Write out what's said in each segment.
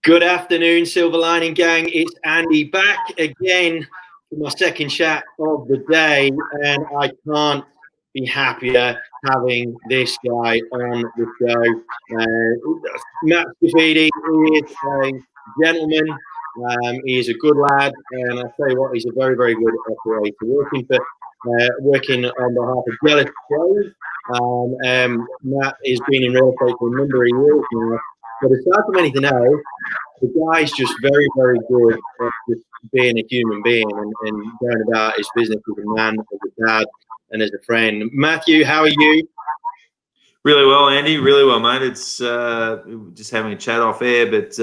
Good afternoon, Silver Lining Gang. It's Andy back again for my second chat of the day, and I can't be happier having this guy on the show. Matt Scafidi is a gentleman. He is a good lad, and I tell you what, he's a very, very good operator. Working on behalf of Jealous Pros. Matt has been in real estate for a number of years now. But aside from anything else, the guy's just very, very good at just being a human being and going about his business as a man, as a dad, and as a friend. Matthew, how are you? Really well, Andy. Really well, mate. It's just having a chat off air, but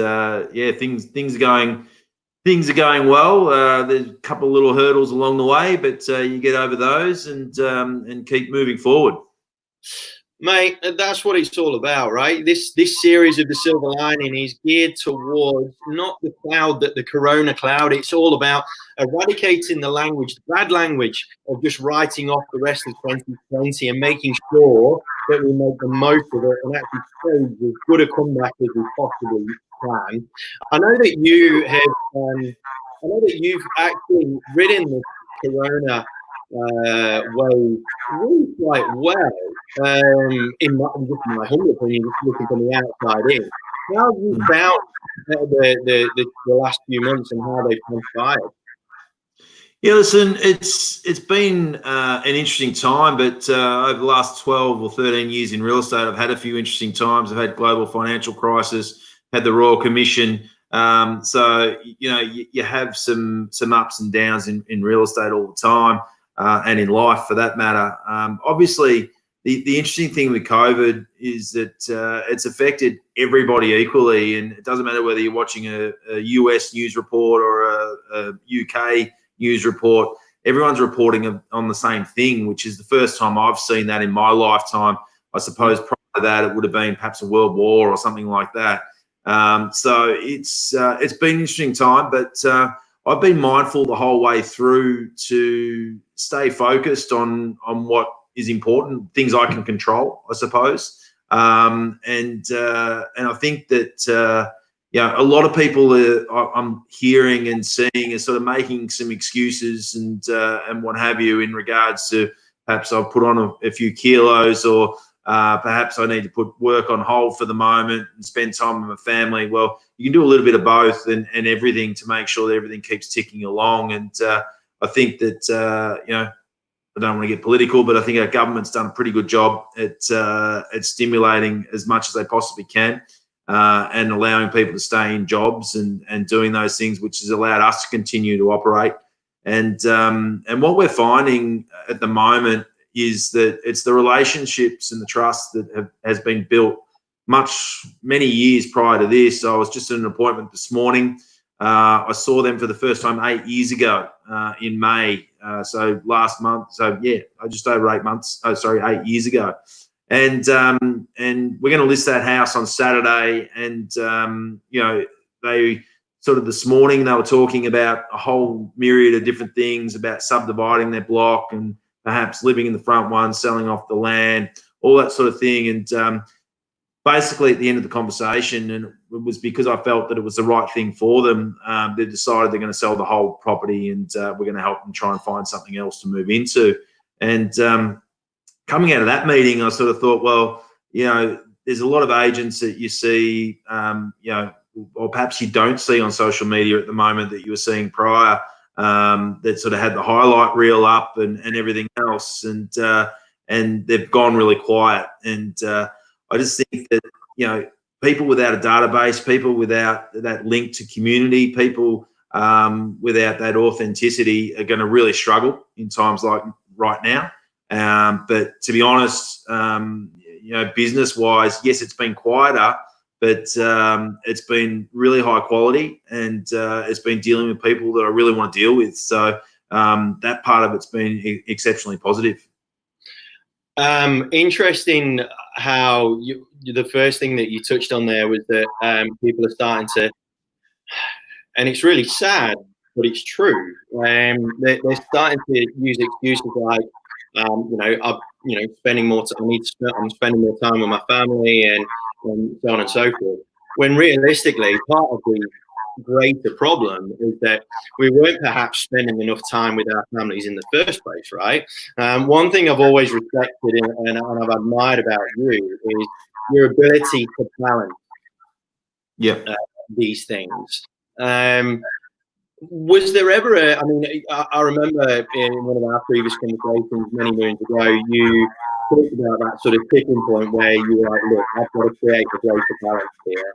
yeah, things are going well. There's a couple of little hurdles along the way, but you get over those and keep moving forward. Mate, that's what it's all about, right? This series of the Silver Lining is geared towards not the cloud, the corona cloud. It's all about eradicating the language, the bad language of just writing off the rest of 2020 and making sure that we make the most of it and actually stage as good a comeback as we possibly can. I know that you've actually ridden this corona wave really quite well. In my humble opinion, just looking from the outside in. How have you found the last few months and how they've transpired? Yeah, listen, it's been an interesting time, but over the last 12 or 13 years in real estate, I've had a few interesting times. I've had global financial crisis, had the Royal Commission. So, you have some ups and downs in real estate all the time, and in life for that matter. Obviously, the interesting thing with COVID is that it's affected everybody equally, and it doesn't matter whether you're watching a US news report or a UK news report. Everyone's reporting on the same thing, which is the first time I've seen that in my lifetime. I suppose prior to that, it would have been perhaps a world war or something like that. So it's been an interesting time, but I've been mindful the whole way through to stay focused on what is important, things I can control, I suppose. And I think that a lot of people I'm hearing and seeing are sort of making some excuses and what have you in regards to perhaps I've put on a few kilos or perhaps I need to put work on hold for the moment and spend time with my family. Well, you can do a little bit of both and everything to make sure that everything keeps ticking along. And I think that, I don't want to get political, but I think our government's done a pretty good job at stimulating as much as they possibly can and allowing people to stay in jobs and doing those things, which has allowed us to continue to operate. And what we're finding at the moment is that it's the relationships and the trust that has been built many years prior to this. So I was just at an appointment this morning. I saw them for the first time 8 years ago in May. So last month. So yeah, just over 8 months. 8 years ago. And we're going to list that house on Saturday. And they sort of this morning they were talking about a whole myriad of different things about subdividing their block and perhaps living in the front one, selling off the land, all that sort of thing. And basically at the end of the conversation, and it was because I felt that it was the right thing for them, they decided they're going to sell the whole property and we're going to help them try and find something else to move into. And coming out of that meeting, I sort of thought, well, there's a lot of agents that you see, or perhaps you don't see on social media at the moment that you were seeing prior, that sort of had the highlight reel up and everything else. And they've gone really quiet. And I just think that, people without a database, people without that link to community, people without that authenticity are going to really struggle in times like right now. But to be honest, business-wise, yes, it's been quieter, but it's been really high quality and it's been dealing with people that I really want to deal with. So that part of it's been exceptionally positive. Interesting how the first thing that you touched on there was that people are starting to, and it's really sad, but it's true. They're starting to use excuses like, spending more time. I'm spending more time with my family and so on and so forth. when realistically, part of the greater problem is that we weren't perhaps spending enough time with our families in the first place, right? One thing I've always respected and I've admired about you is your ability to balance these things. Was there ever I mean, I remember in one of our previous conversations many moons ago, you talked about that sort of tipping point where you were like, look, I've got to create a greater balance here.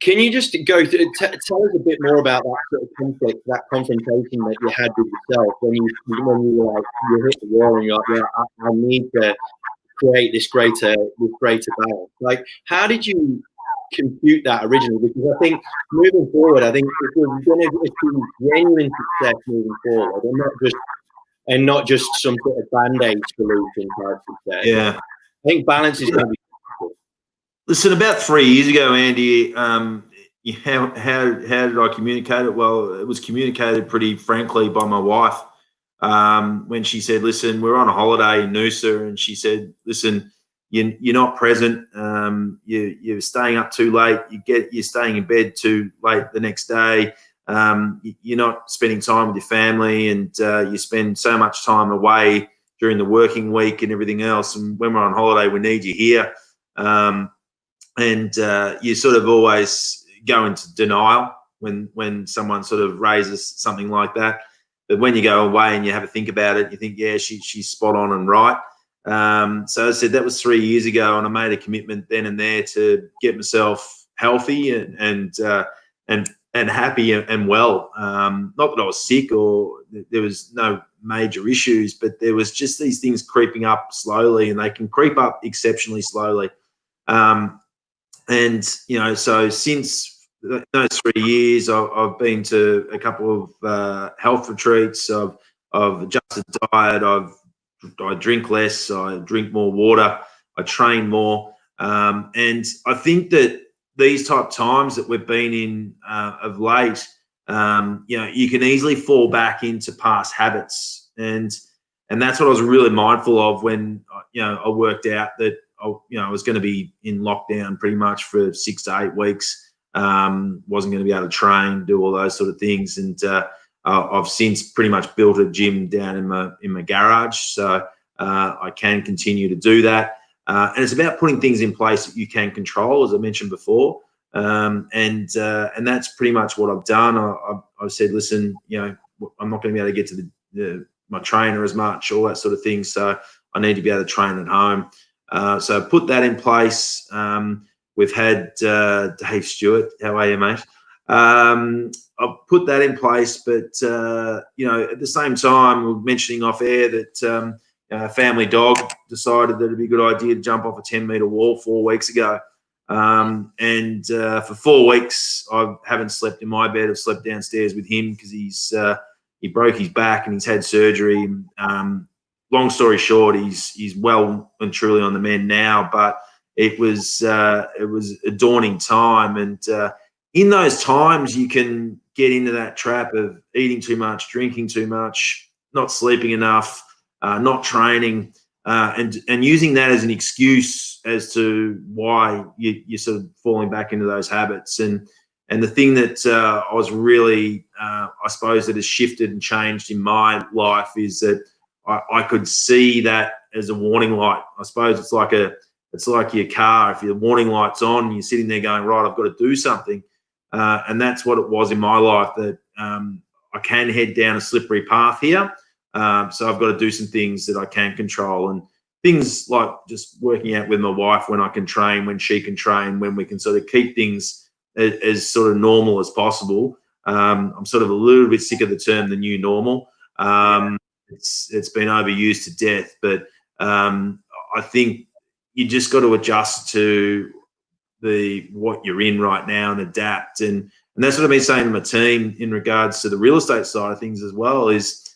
Can you just go through, tell us a bit more about that sort of conflict, that confrontation that you had with yourself when you were like, you hit the wall and you're like, yeah, I need to create this greater balance. Like, how did you compute that originally? Because I think moving forward, I think if we're going to achieve genuine success moving forward, and not just some sort of band-aid solution type success, I think balance is going to be. Listen, about 3 years ago, Andy, how did I communicate it? Well, it was communicated pretty frankly by my wife when she said, listen, we're on a holiday in Noosa, and she said, listen, you're not present. You're staying up too late. You're staying in bed too late the next day. You're not spending time with your family, and you spend so much time away during the working week and everything else. And when we're on holiday, we need you here. And you sort of always go into denial when someone sort of raises something like that. But when you go away and you have a think about it, you think, yeah, she's spot on and right. So as I said, that was 3 years ago, and I made a commitment then and there to get myself healthy and happy and well. Not that I was sick or there was no major issues, but there was just these things creeping up slowly, and they can creep up exceptionally slowly. And, you know, so since those 3 years, I've been to a couple of health retreats. I've adjusted diet. I drink less. I drink more water. I train more. And I think that these type times that we've been in of late, you know, you can easily fall back into past habits. And that's what I was really mindful of when, you know, I worked out that I was going to be in lockdown pretty much for 6 to 8 weeks. Wasn't going to be able to train, do all those sort of things, and I've since pretty much built a gym down in my garage, so I can continue to do that. And it's about putting things in place that you can control, as I mentioned before, and that's pretty much what I've done. I've said, listen, you know, I'm not going to be able to get to my trainer as much, all that sort of thing, so I need to be able to train at home. So put that in place. We've had Dave Stewart. How are you, mate? I've put that in place, but you know, at the same time, we're mentioning off air that family dog decided that it'd be a good idea to jump off a 10-meter wall 4 weeks ago. And for 4 weeks, I haven't slept in my bed. I've slept downstairs with him because he broke his back and he's had surgery. Long story short, he's well and truly on the mend now, but it was a daunting time, and in those times you can get into that trap of eating too much, drinking too much, not sleeping enough, not training, and using that as an excuse as to why you're sort of falling back into those habits. And the thing that I was really, I suppose, that has shifted and changed in my life is that I could see that as a warning light. I suppose it's like your car. If your warning light's on, you're sitting there going, right, I've got to do something. And that's what it was in my life, that I can head down a slippery path here. So I've got to do some things that I can control, and things like just working out with my wife when I can train, when she can train, when we can sort of keep things as sort of normal as possible. I'm sort of a little bit sick of the term the new normal. It's been overused to death, but I think you just got to adjust to what you're in right now and adapt. And that's what I've been saying to my team in regards to the real estate side of things as well, is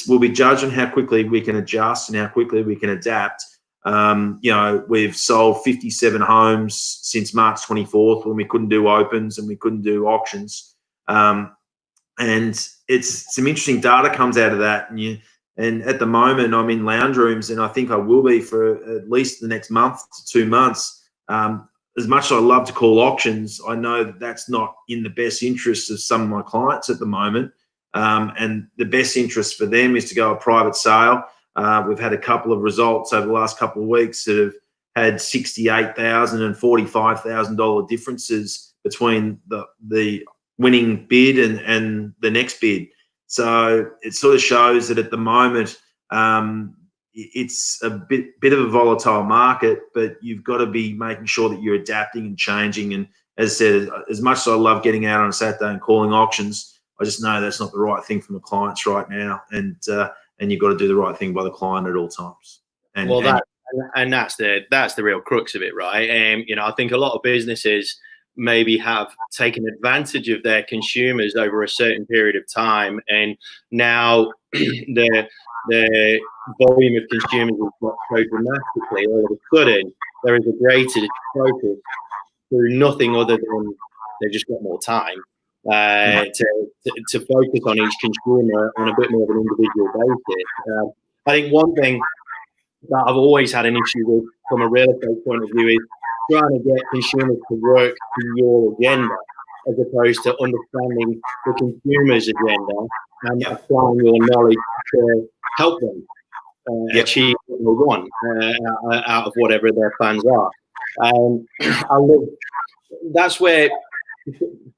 we'll be judged on how quickly we can adjust and how quickly we can adapt. You know, we've sold 57 homes since March 24th when we couldn't do opens and we couldn't do auctions. And it's some interesting data comes out of that. And at the moment, I'm in lounge rooms, and I think I will be for at least the next month to 2 months. as much as I love to call auctions, I know that that's not in the best interest of some of my clients at the moment. And the best interest for them is to go a private sale. We've had a couple of results over the last couple of weeks that have had $68,000 and $45,000 differences between the winning bid and the next bid. So it sort of shows that at the moment, it's a bit of a volatile market, but you've got to be making sure that you're adapting and changing. And as I said, as much as I love getting out on a Saturday and calling auctions, I just know that's not the right thing for the clients right now. And you've got to do the right thing by the client at all times. That's the real crux of it, right? I think a lot of businesses maybe have taken advantage of their consumers over a certain period of time, and now the volume of consumers has got so dramatically. All of a sudden, there is a greater focus through nothing other than they've just got more time to focus on each consumer on a bit more of an individual basis. I think one thing that I've always had an issue with from a real estate point of view is trying to get consumers to work to your agenda as opposed to understanding the consumer's agenda and applying your knowledge to help them achieve what they want out of whatever their plans are. That's where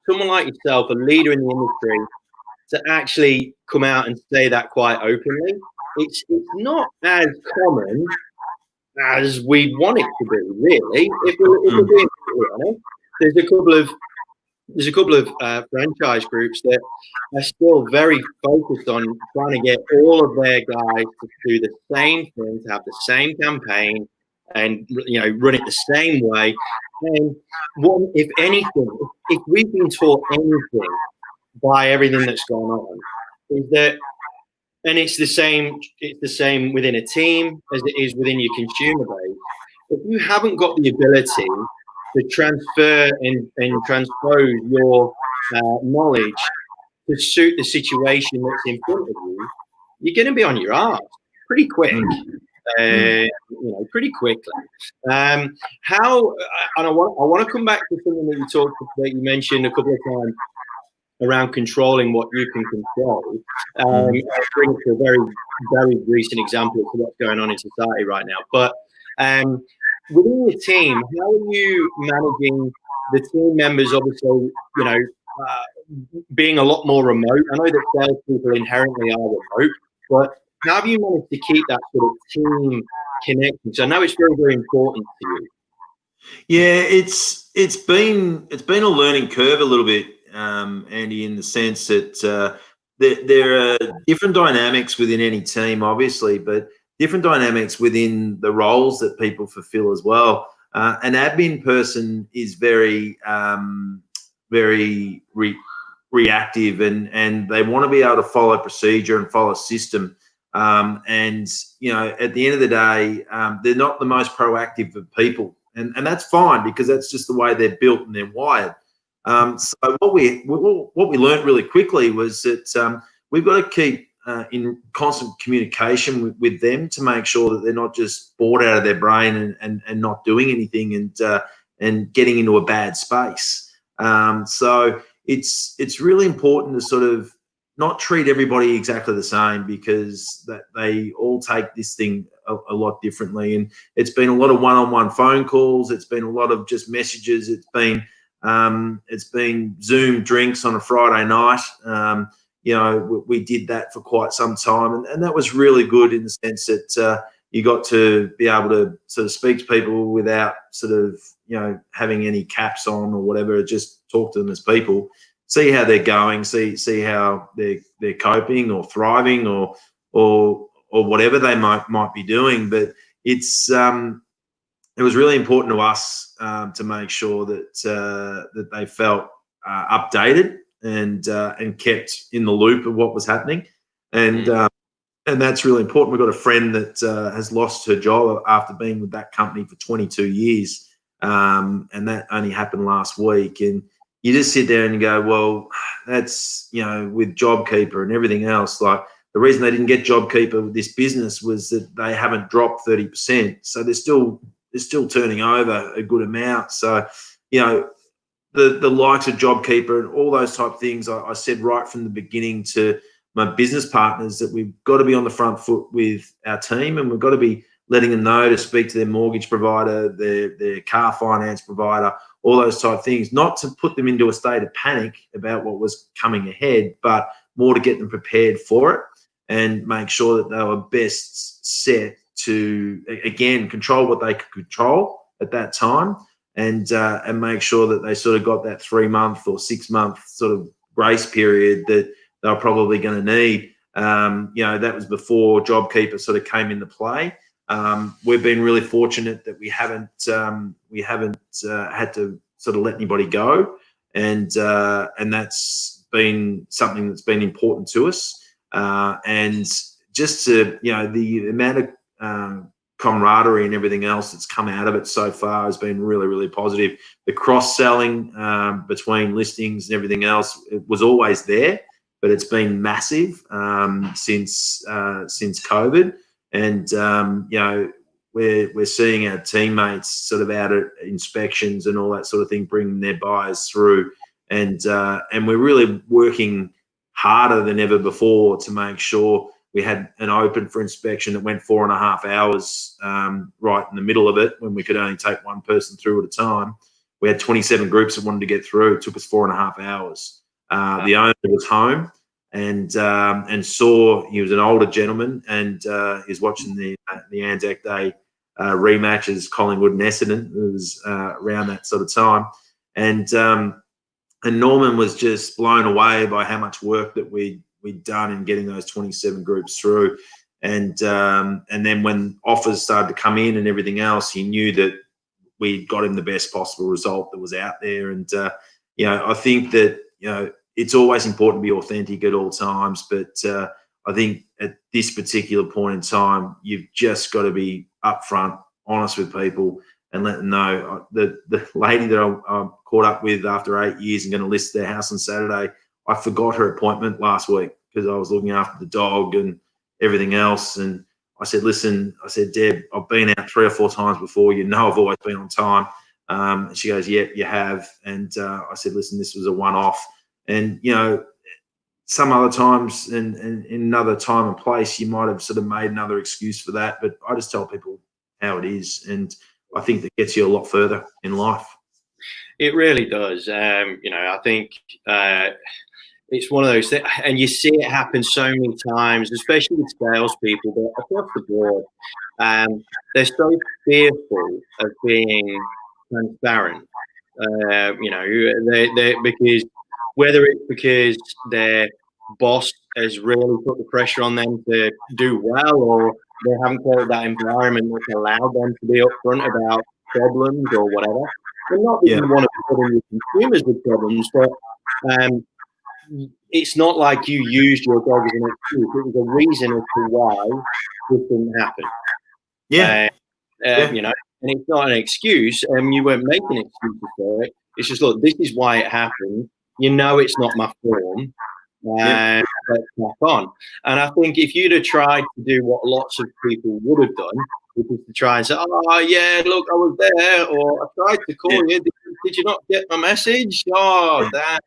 someone like yourself, a leader in the industry, to actually come out and say that quite openly, it's not as common as we want it to be, really. If we're being honest, there's a couple of franchise groups that are still very focused on trying to get all of their guys to do the same thing, to have the same campaign, and run it the same way. And if anything, if we've been taught anything by everything that's going on, is that, and it's the same within a team as it is within your consumer base. If you haven't got the ability to transfer and transpose your knowledge to suit the situation that's in front of you, you're going to be on your arse pretty quick. Pretty quickly. And I want to come back to something that you mentioned a couple of times around controlling what you can control. I'll bring it to a very, very recent example of what's going on in society right now. But within your team, how are you managing the team members? Obviously, being a lot more remote. I know that salespeople inherently are remote, but how have you managed to keep that sort of team connection? So I know it's very, very important to you. Yeah, it's been a learning curve a little bit, Andy, in the sense that there are different dynamics within any team, obviously, but different dynamics within the roles that people fulfill as well. An admin person is very reactive, and they want to be able to follow procedure and follow system. And at the end of the day, they're not the most proactive of people, and that's fine because that's just the way they're built and they're wired. So what we learned really quickly was that we've got to keep in constant communication with them to make sure that they're not just bored out of their brain and not doing anything and getting into a bad space. So it's really important to sort of not treat everybody exactly the same, because that they all take this thing a lot differently. And it's been a lot of one-on-one phone calls. It's been a lot of just messages. It's been Zoom drinks on a Friday night. We did that for quite some time, and that was really good in the sense that you got to be able to sort of speak to people without sort of having any caps on or whatever. Just talk to them as people, see how they're going, see how they're coping or thriving or whatever they might be doing. But it was really important to us to make sure that they felt updated and kept in the loop of what was happening, and that's really important. We've got a friend that has lost her job after being with that company for 22 years, and that only happened last week. And you just sit there and you go, well, that's with JobKeeper and everything else. Like, the reason they didn't get JobKeeper with this business was that they haven't dropped 30%, so they're still they're still turning over a good amount. So, you know, the likes of JobKeeper and all those type of things, I said right from the beginning to my business partners that we've got to be on the front foot with our team, and we've got to be letting them know to speak to their mortgage provider, their car finance provider, all those type of things, not to put them into a state of panic about what was coming ahead, but more to get them prepared for it and make sure that they were best set to, again, control what they could control at that time, and make sure that they sort of got that 3-month or 6-month sort of grace period that they're probably going to need. You know, that was before JobKeeper sort of came into play. We've been really fortunate that we haven't had to sort of let anybody go, and that's been something that's been important to us. And just to, you know, the amount of camaraderie and everything else that's come out of it so far has been really, really positive. The cross-selling between listings and everything else, it was always there, but it's been massive since COVID. And you know, we're seeing our teammates sort of out at inspections and all that sort of thing, bringing their buyers through, and we're really working harder than ever before to make sure we had an open for inspection that went 4.5 hours, right in the middle of it, when we could only take one person through at a time. We had 27 groups that wanted to get through. It took us 4.5 hours. The owner was home and saw, he was an older gentleman, and he's watching the Anzac Day rematches, Collingwood and Essendon. It was around that sort of time, and Norman was just blown away by how much work that we'd done in getting those 27 groups through. And then when offers started to come in and everything else, he knew that we got him the best possible result that was out there. And you know, I think that, you know, it's always important to be authentic at all times, but I think at this particular point in time, you've just got to be upfront, honest with people, and let them know. The lady that I caught up with after 8 years and going to list their house on Saturday, I forgot her appointment last week because I was looking after the dog and everything else. And I said, listen, I said, Deb, I've been out 3 or 4 times before. You know, I've always been on time. And she goes, yep, you have. And I said, listen, this was a one-off. And, you know, some other times and in another time and place, you might have sort of made another excuse for that. But I just tell people how it is. And I think that gets you a lot further in life. It really does. You know, I think it's one of those things, and you see it happen so many times, especially with salespeople, but across the board. They're so fearful of being transparent. You know, they because whether it's because their boss has really put the pressure on them to do well, or they haven't created that environment that's allowed them to be upfront about problems or whatever. And not that you want to put in your consumers with problems, but it's not like you used your dog as an excuse. It was a reason as to why this didn't happen. You know, and it's not an excuse. You weren't making excuses for it. It's just, look, this is why it happened. You know, it's not my form. Let's crack on. And I think if you'd have tried to do what lots of people would have done, which is to try and say, oh, yeah, look, I was there, or I tried to call you. Did you not get my message? Oh, damn.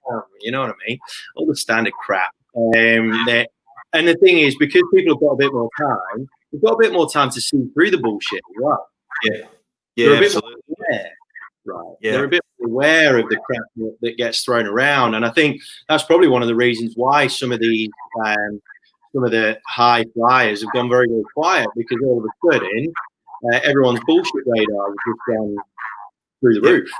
You know what I mean? All the standard crap. And the thing is, because people have got a bit more time, they've got a bit more time to see through the bullshit as well. Yeah, absolutely. Right. Yeah. They're a bit aware of the crap that gets thrown around, and I think that's probably one of the reasons why some of the high flyers have gone very, very quiet, because all of a sudden everyone's bullshit radar has just gone through the roof.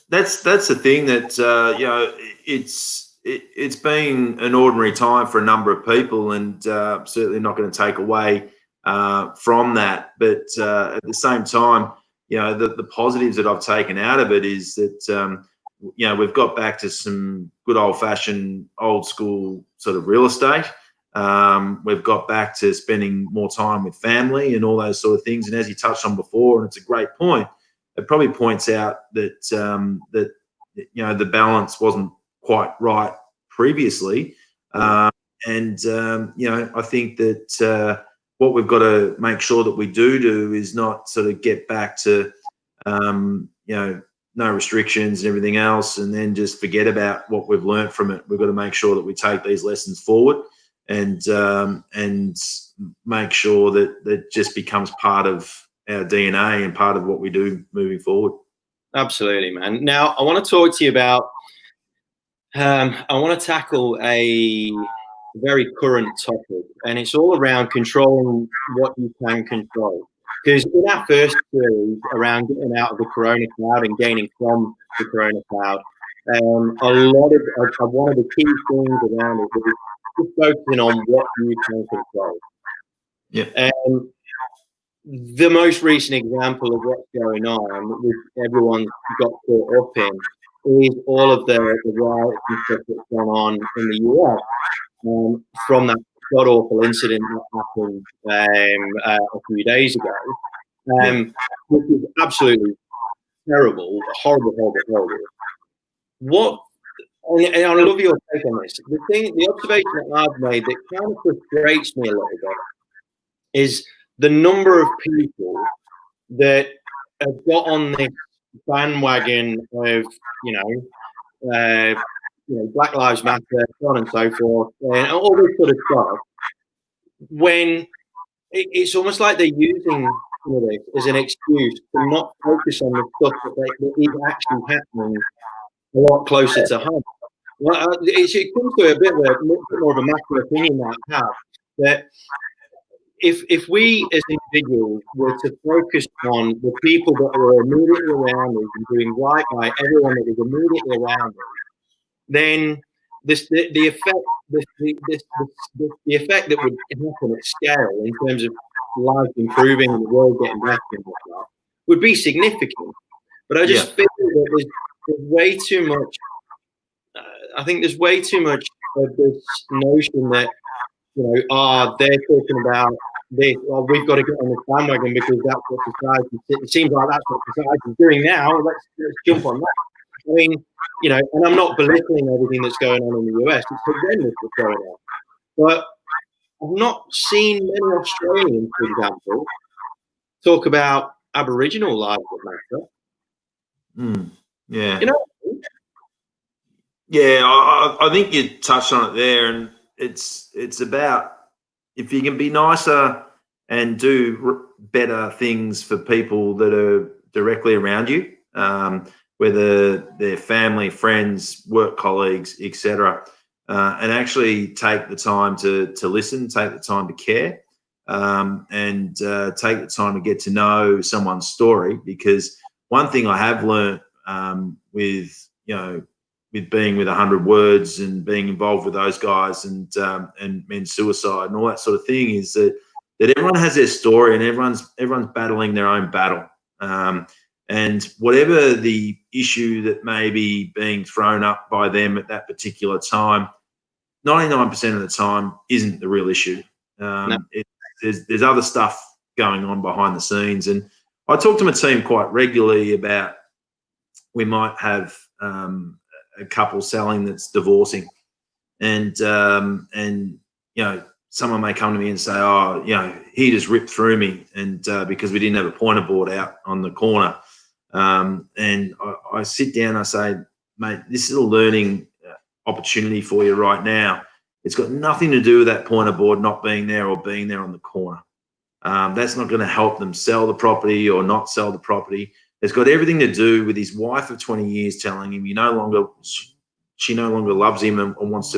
That's the thing that you know, it's been an ordinary time for a number of people, and certainly not going to take away from that. But at the same time, you know, the positives that I've taken out of it is that you know, we've got back to some good old-fashioned, old-school sort of real estate. We've got back to spending more time with family and all those sort of things. And as you touched on before, and it's a great point, it probably points out that that, you know, the balance wasn't quite right previously. You know, I think that what we've got to make sure that we do is not sort of get back to, no restrictions and everything else, and then just forget about what we've learned from it. We've got to make sure that we take these lessons forward and make sure that that just becomes part of our DNA and part of what we do moving forward. Absolutely, man. Now, I want to talk to you about, I want to tackle a very current topic, and it's all around controlling what you can control. Because in our first series around getting out of the corona cloud and gaining from the corona cloud, a lot of one of the key things around it is just focusing on what you can control. Yeah. The most recent example of what's going on, which everyone's got caught up in, is all of the riots and stuff that's gone on in the US from that god awful incident that happened a few days ago, which is absolutely terrible, horrible, horrible, horrible. And I love your take on this. The observation that I've made that kind of frustrates me a little bit is the number of people that have got on this bandwagon of, Black Lives Matter, so on and so forth, and all this sort of stuff, when it's almost like they're using this as an excuse to not focus on the stuff that is actually happening a lot closer to home. Well, it comes to a bit more of a matter of opinion that I have, that if we as individuals were to focus on the people that are immediately around us and doing right by everyone that is immediately around us, then the effect that would happen at scale in terms of life improving and the world getting better and whatnot would be significant. But I just feel that there's way too much. I think there's way too much of this notion that, they're talking about this, well, we've got to get on this bandwagon because that's what society, it seems like that's what society is doing now. Let's jump on that. I mean, and I'm not belittling everything that's going on in the US. It's horrendous what's going on. But I've not seen many Australians, for example, talk about Aboriginal lives that matter. Yeah. Yeah, I think you touched on it there, and it's about if you can be nicer and do better things for people that are directly around you, whether they're family, friends, work colleagues, etc., and actually take the time to listen, take the time to care, and take the time to get to know someone's story. Because one thing I have learned with being with 100 Words and being involved with those guys and men's suicide and all that sort of thing is that everyone has their story and everyone's battling their own battle. And whatever the issue that may be being thrown up by them at that particular time, 99% of the time isn't the real issue. No. There's other stuff going on behind the scenes. And I talk to my team quite regularly about we might have a couple selling that's divorcing, and someone may come to me and say, oh, he just ripped through me, and because we didn't have a pointer board out on the corner, and I sit down and I say, mate, this is a learning opportunity for you right now. It's got nothing to do with that pointer board not being there or being there on the corner. That's not going to help them sell the property or not sell the property. It's got everything to do with his wife of 20 years telling him she no longer loves him and wants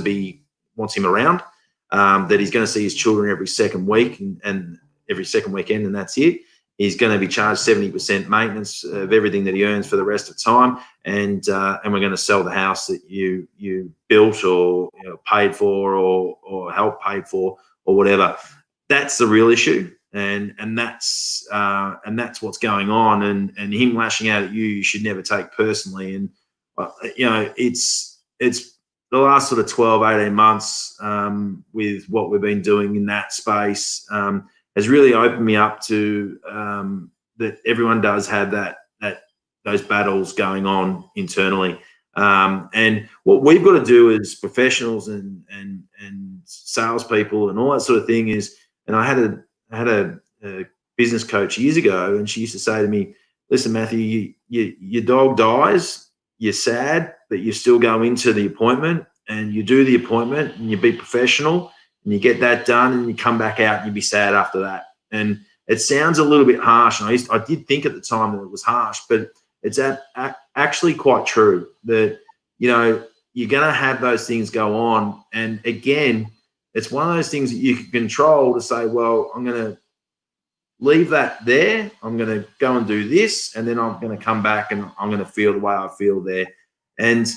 him around, that he's going to see his children every second week and every second weekend, and that's it. He's going to be charged 70% maintenance of everything that he earns for the rest of the time, and we're going to sell the house that you built or paid for or helped paid for or whatever. That's the real issue. And that's what's going on, and him lashing out at you should never take personally. And it's the last sort of 12, 18 months with what we've been doing in that space has really opened me up to that everyone does have those battles going on internally. And what we've got to do as professionals and salespeople and all that sort of thing is, and I had had a business coach years ago, and she used to say to me, "Listen, Matthew, your dog dies, you're sad, but you still go into the appointment and you do the appointment and you be professional and you get that done and you come back out and you be sad after that." And it sounds a little bit harsh, and I did think at the time that it was harsh, but it's actually quite true that, you know, you're going to have those things go on. And again, it's one of those things that you can control to say, well, I'm going to leave that there. I'm going to go and do this, and then I'm going to come back and I'm going to feel the way I feel there. And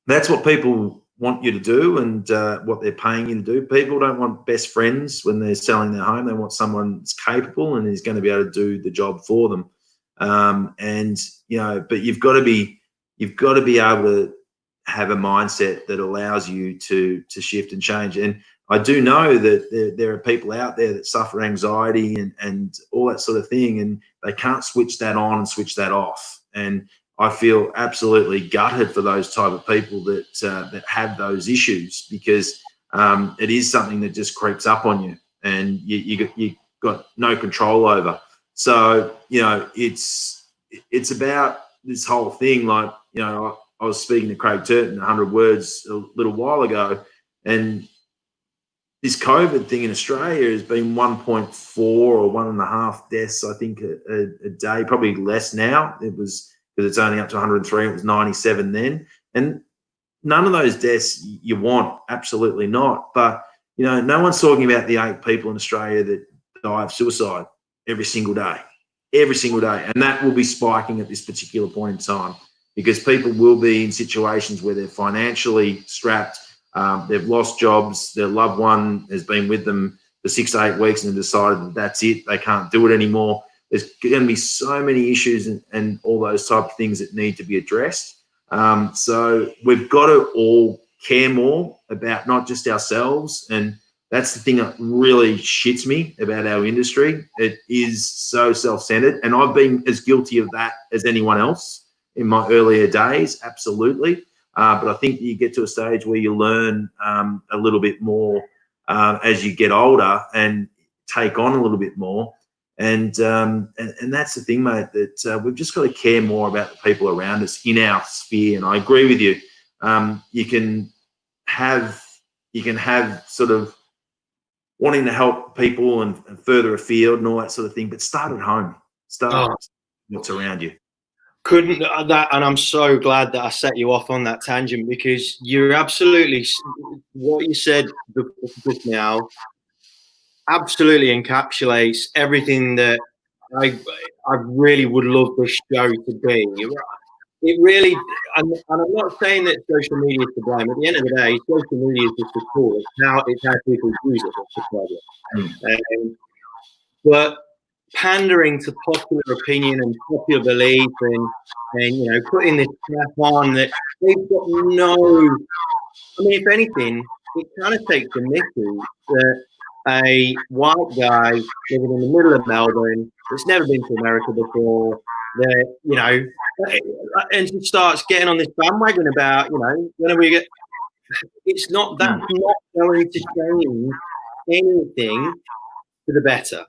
that's what people want you to do, and what they're paying you to do. People don't want best friends when they're selling their home. They want someone that's capable and is going to be able to do the job for them. And, you know, but you've got to be able to have a mindset that allows you to shift and change. And I do know that there are people out there that suffer anxiety and all that sort of thing, and they can't switch that on and switch that off. And I feel absolutely gutted for those type of people that have those issues, because it is something that just creeps up on you, and you got no control over. So, you know, it's about this whole thing. Like, you know, I was speaking to Craig Turton, 100 Words, a little while ago, and this COVID thing in Australia has been 1.4 or 1.5 deaths, I think, a day, probably less now. It was, because it's only up to 103. It was 97 then. And none of those deaths you want, absolutely not. But, you know, no one's talking about the 8 people in Australia that die of suicide every single day. And that will be spiking at this particular point in time, because people will be in situations where they're financially strapped. They've lost jobs. Their loved one has been with them for 6 to 8 weeks and decided that that's it. They can't do it anymore. There's going to be so many issues and all those type of things that need to be addressed. So we've got to all care more about not just ourselves. And that's the thing that really shits me about our industry. It is so self-centered. And I've been as guilty of that as anyone else in my earlier days, absolutely. But I think you get to a stage where you learn a little bit more as you get older and take on a little bit more. And that's the thing, mate, that we've just got to care more about the people around us in our sphere. And I agree with you. You can have sort of wanting to help people and further afield and all that sort of thing, but start at home. Start what's around you. Couldn't that, and I'm so glad that I set you off on that tangent, because you're absolutely, what you said just now absolutely encapsulates everything that I really would love this show to be. It really, and I'm not saying that social media is to blame. At the end of the day, social media is just a tool. It's how people use it that's the problem. But pandering to popular opinion and popular belief, and you know, putting this crap on that they've got no. I mean, if anything, it kind of takes a mickey that a white guy living in the middle of Melbourne that's never been to America before, that, you know, and she starts getting on this bandwagon about, you know, when are we get? It's not that, not going to change anything for the better.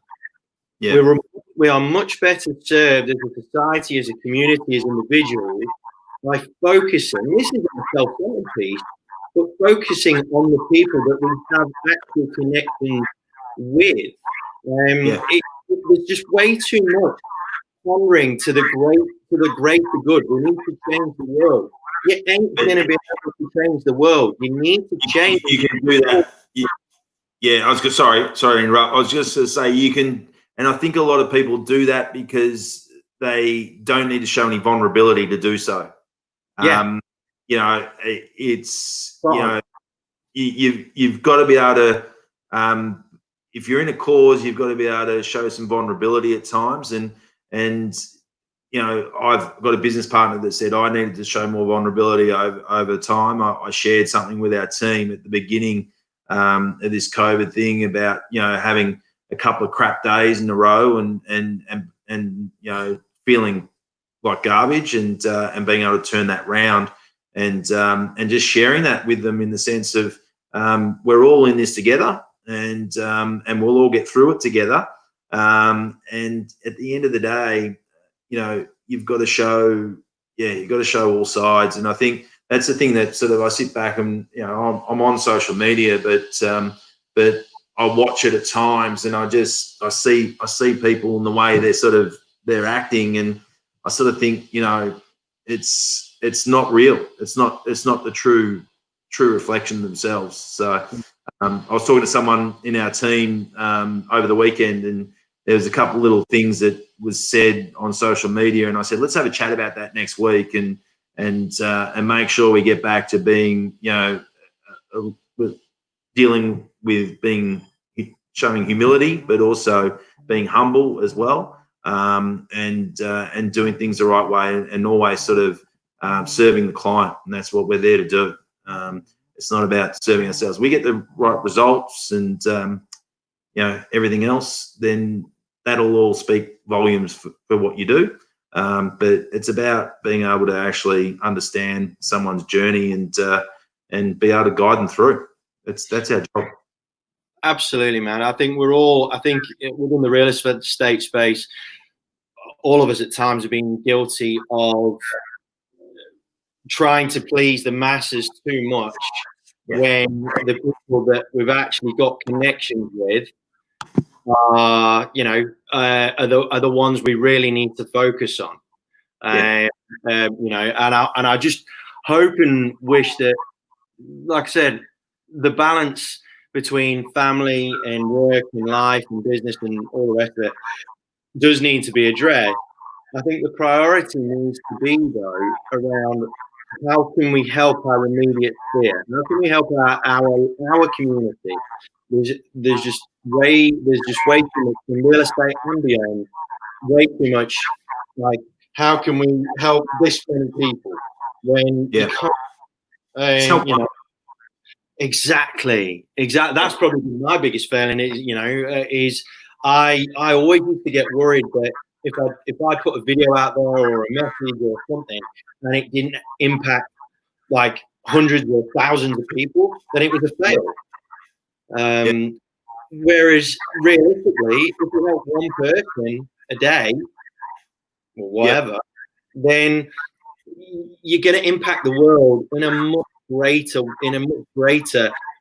Yeah. We are much better served as a society, as a community, as individuals, by focusing. This is a self-centered piece, but focusing on the people that we have actual connections with. There's just way too much pandering to the greater good. We need to change the world. You ain't going to be able to change the world. You need to change. You can do that. Yeah, I was good. Sorry to interrupt. I was just to say you can, and I think a lot of people do that because they don't need to show any vulnerability to do so. Yeah. You know, it's, you know, you've got to be able to, if you're in a cause, you've got to be able to show some vulnerability at times. And you know, I've got a business partner that said I needed to show more vulnerability over time. I shared something with our team at the beginning of this COVID thing about, you know, having a couple of crap days in a row and you know, feeling like garbage, and being able to turn that round, and just sharing that with them in the sense of we're all in this together, and we'll all get through it together. And at the end of the day, you've got to show, you've got to show all sides. And I think that's the thing that sort of I sit back and, I'm on social media, but I watch it at times, and I see people in the way they're acting, and I sort of think, it's not real. It's not the true reflection of themselves. So I was talking to someone in our team over the weekend, and there was a couple of little things that was said on social media, and I said, let's have a chat about that next week, and make sure we get back to being, dealing with showing humility, but also being humble as well, and doing things the right way, and always sort of serving the client, and that's what we're there to do. It's not about serving ourselves. We get the right results and everything else, then that'll all speak volumes for what you do. But it's about being able to actually understand someone's journey and be able to guide them through. That's our job. Absolutely, man. I think within the real estate space, all of us at times have been guilty of trying to please the masses too much, when the people that we've actually got connections with are the ones we really need to focus on. And I just hope and wish that, like I said, the balance between family and work and life and business and all the rest of it does need to be addressed. I think the priority needs to be, though, around how can we help our immediate sphere? How can we help our community? There's just way too much in real estate and beyond. Way too much. Like, how can we help this many people when you can't? Exactly. That's probably my biggest failing. Is I always used to get worried that if I put a video out there or a message or something and it didn't impact like hundreds or thousands of people, then it was a fail. Whereas realistically, if you help one person a day or whatever, then you're going to impact the world in a much greater,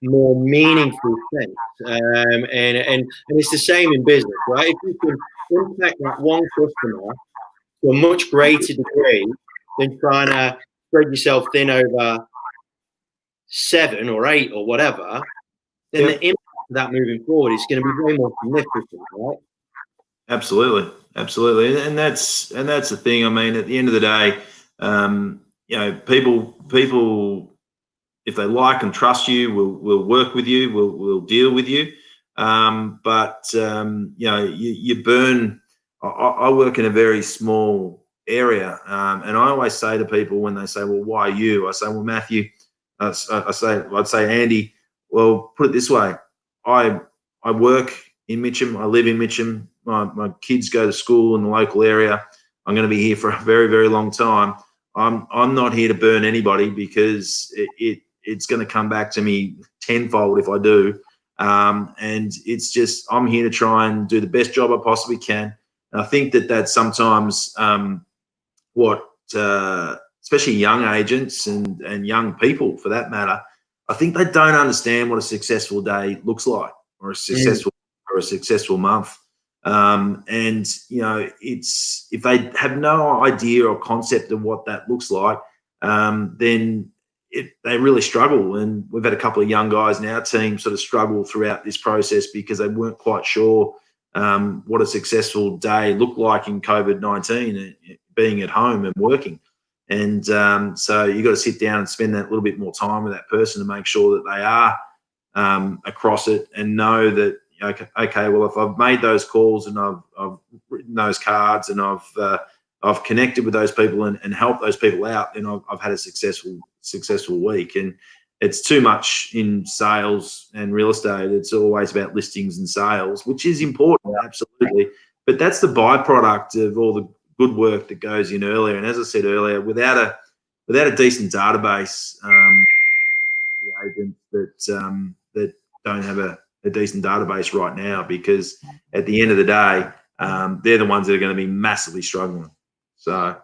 more meaningful sense. And it's the same in business, right? If you can impact that one customer to a much greater degree than trying to spread yourself thin over 7 or 8 or whatever, then the impact of that moving forward is going to be way more significant, right? Absolutely, and that's the thing. I mean, at the end of the day, people, if they like and trust you, will work with you, will deal with you. But you burn. I work in a very small area, and I always say to people when they say, "Well, why you?" I say, "Well, Matthew," I'd say, "Andy." Well, put it this way: I work in Mitcham. I live in Mitcham. My kids go to school in the local area. I'm going to be here for a very, very long time. I'm not here to burn anybody, because it's going to come back to me tenfold if I do. And it's just, I'm here to try and do the best job I possibly can. And I think that's sometimes especially young agents and young people for that matter, I think they don't understand what a successful day looks like, or a successful month. And it's, if they have no idea or concept of what that looks like, then they really struggle. And we've had a couple of young guys in our team sort of struggle throughout this process because they weren't quite sure what a successful day looked like in COVID-19, being at home and working. And so you've got to sit down and spend that little bit more time with that person to make sure that they are across it, and know that, okay, well, if I've made those calls and I've written those cards and I've connected with those people and helped those people out, then I've had a successful week. And it's too much in sales and real estate. It's always about listings and sales, which is important, absolutely. But that's the byproduct of all the good work that goes in earlier. And as I said earlier, without a decent database, the agents that don't have a a decent database right now, because at the end of the day, they're the ones that are going to be massively struggling. So,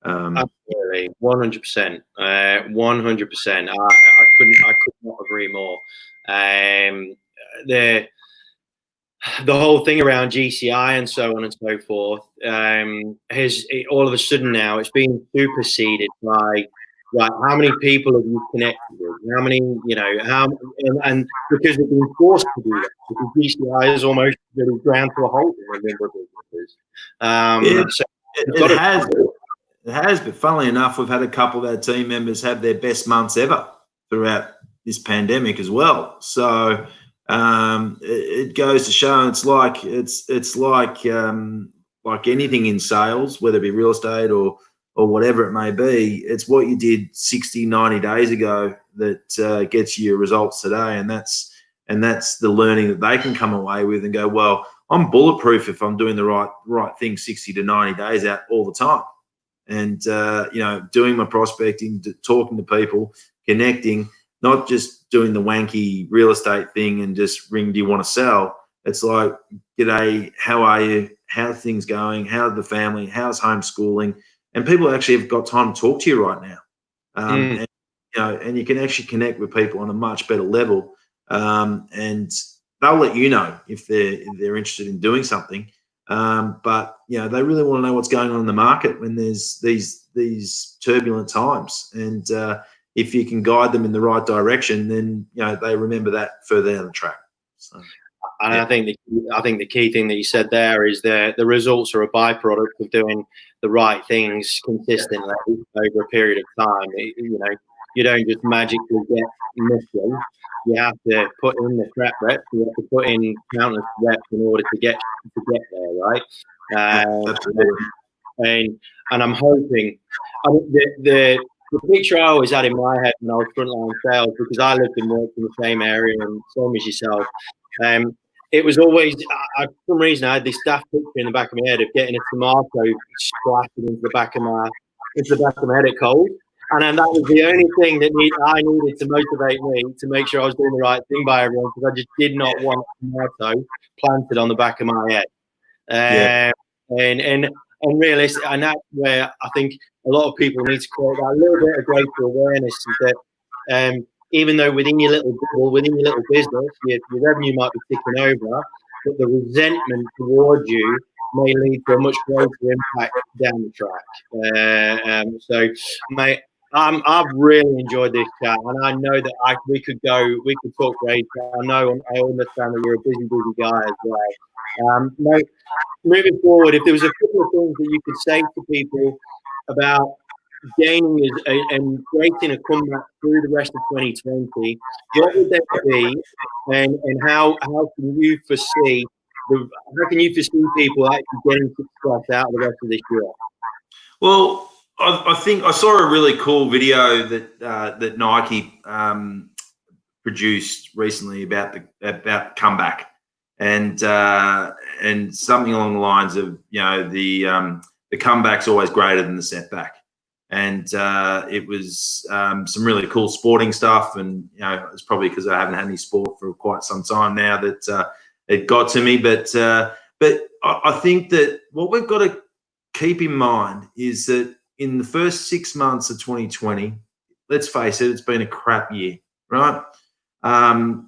absolutely, 100%, 100%. I could not agree more. The whole thing around GCI and so on and so forth has all of a sudden now it's been superseded by, right, how many people have you connected with? How many, and because they've been forced to do that, because GCI is almost really ground to a halt in a number of businesses. So it has. It has, but funnily enough, we've had a couple of our team members have their best months ever throughout this pandemic as well. So it goes to show it's like anything in sales, whether it be real estate or whatever it may be. It's what you did 60, 90 days ago that gets you your results today, and that's the learning that they can come away with and go, well, I'm bulletproof if I'm doing the right thing 60 to 90 days out all the time. And, doing my prospecting, talking to people, connecting, not just doing the wanky real estate thing and just ring, do you want to sell? It's like, g'day, how are you? How are things going? How's the family? How's homeschooling? And people actually have got time to talk to you right now. And you can actually connect with people on a much better level. And they'll let you know if they're interested in doing something. But they really want to know what's going on in the market when there's these turbulent times, and if you can guide them in the right direction, then they remember that further down the track. So, and yeah. I think the key thing that you said there is the results are a byproduct of doing the right things consistently over a period of time. You don't just magically get missing. You have to put in the prep reps. You have to put in countless reps in order to get there, right? And I'm hoping. The picture I always had in my head when I was frontline sales, because I lived and worked in the same area and same as yourself. It was always, for some reason, I had this daft picture in the back of my head of getting a tomato splashed into the back of my head at cold. And then that was the only thing that I needed to motivate me to make sure I was doing the right thing by everyone, because I just did not want a tomato planted on the back of my head. And realistic, and that's where I think a lot of people need to create that little bit of greater awareness that even though within your little bubble, within your little business, your revenue might be ticking over, but the resentment towards you may lead to a much greater impact down the track. So, mate, I've really enjoyed this chat, and I know that we could talk for ages. I understand that you're a busy guy as well. Mate, moving forward, if there was a couple of things that you could say to people about gaining and creating a comeback through the rest of 2020, what would they be, and how can you foresee people actually getting success out of the rest of this year? Well, I think I saw a really cool video that Nike produced recently about comeback. And something along the lines of, the comeback's always greater than the setback. And it was some really cool sporting stuff. And, it's probably because I haven't had any sport for quite some time now that it got to me. But I think that what we've got to keep in mind is that in the first 6 months of 2020, let's face it, it's been a crap year, right?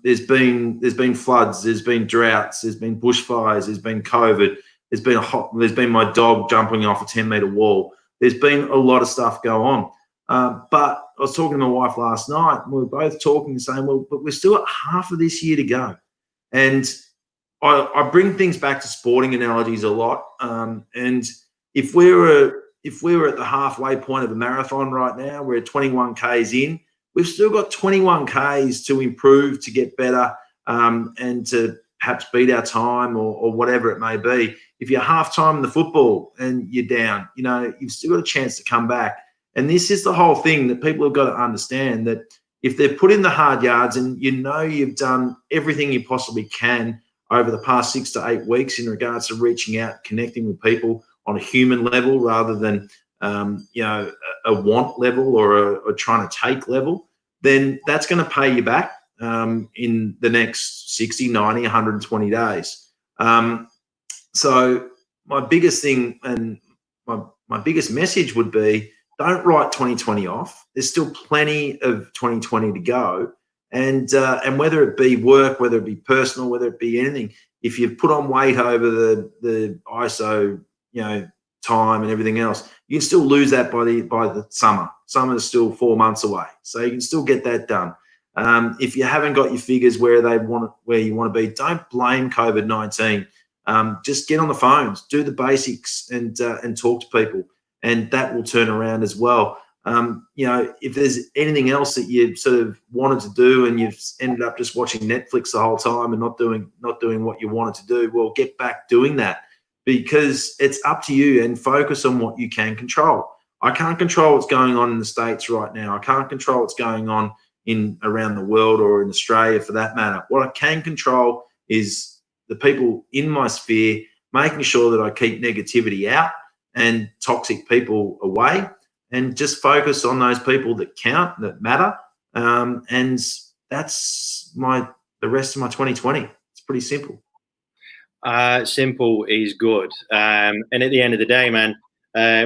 There's been floods, there's been droughts, there's been bushfires, there's been COVID, there's been my dog jumping off a 10-meter wall. There's been a lot of stuff go on. But I was talking to my wife last night, and we were both talking and saying, well, but we're still at half of this year to go. And I bring things back to sporting analogies a lot. And if we were at the halfway point of a marathon right now, we're at 21 Ks in, we've still got 21 Ks to improve, to get better, and to perhaps beat our time or whatever it may be. If you're half-time in the football and you're down, you've still got a chance to come back. And this is the whole thing that people have got to understand, that if they've put in the hard yards and you've done everything you possibly can over the past 6 to 8 weeks in regards to reaching out, connecting with people on a human level rather than a want level or a trying to take level, then that's going to pay you back. in the next 60, 90, 120 days. So my biggest thing and my biggest message would be, don't write 2020 off. There's still plenty of 2020 to go. And whether it be work, whether it be personal, whether it be anything, if you've put on weight over the ISO, time and everything else, you can still lose that by the summer. Summer is still 4 months away, so you can still get that done. If you haven't got your figures where you want to be, don't blame COVID-19. Just get on the phones, do the basics, and talk to people, and that will turn around as well. If there's anything else that you sort of wanted to do and you've ended up just watching Netflix the whole time and not doing what you wanted to do, well, get back doing that, because it's up to you, and focus on what you can control. I can't control what's going on in the States right now. I can't control what's going on around the world or in Australia for that matter. What I can control is the people in my sphere, making sure that I keep negativity out and toxic people away, and just focus on those people that count, that matter. And that's the rest of my 2020. It's pretty simple. Simple is good. And at the end of the day, man,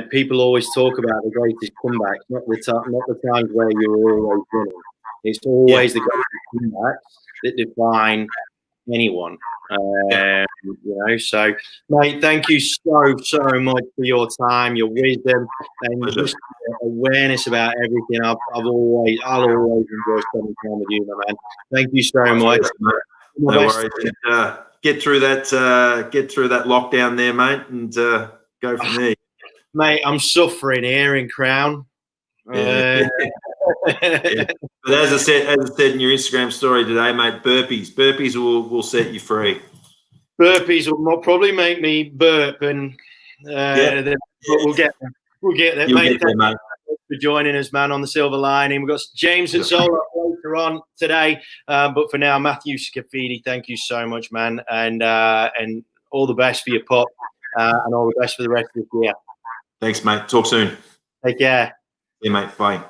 people always talk about the greatest comebacks, not the times where you're always winning. It's always the greatest comebacks that define anyone. So, mate, thank you so much for your time, your wisdom, and just awareness about everything. I'll always enjoy spending time with you, my man. Thank you so much. No worries. Get through that lockdown there, mate, and go from there. Mate, I'm suffering here in Crown. Yeah. But as I said in your Instagram story today, mate, burpees will set you free. Burpees will probably make me burp, and but we'll get there. Mate, thank you for joining us, man, on the Silver Lining. We've got James and Solar later on today, but for now, Matthew Scafidi, thank you so much, man, and all the best for your pup, and all the best for the rest of the year. Thanks, mate. Talk soon. Take care. Yeah, mate. Bye.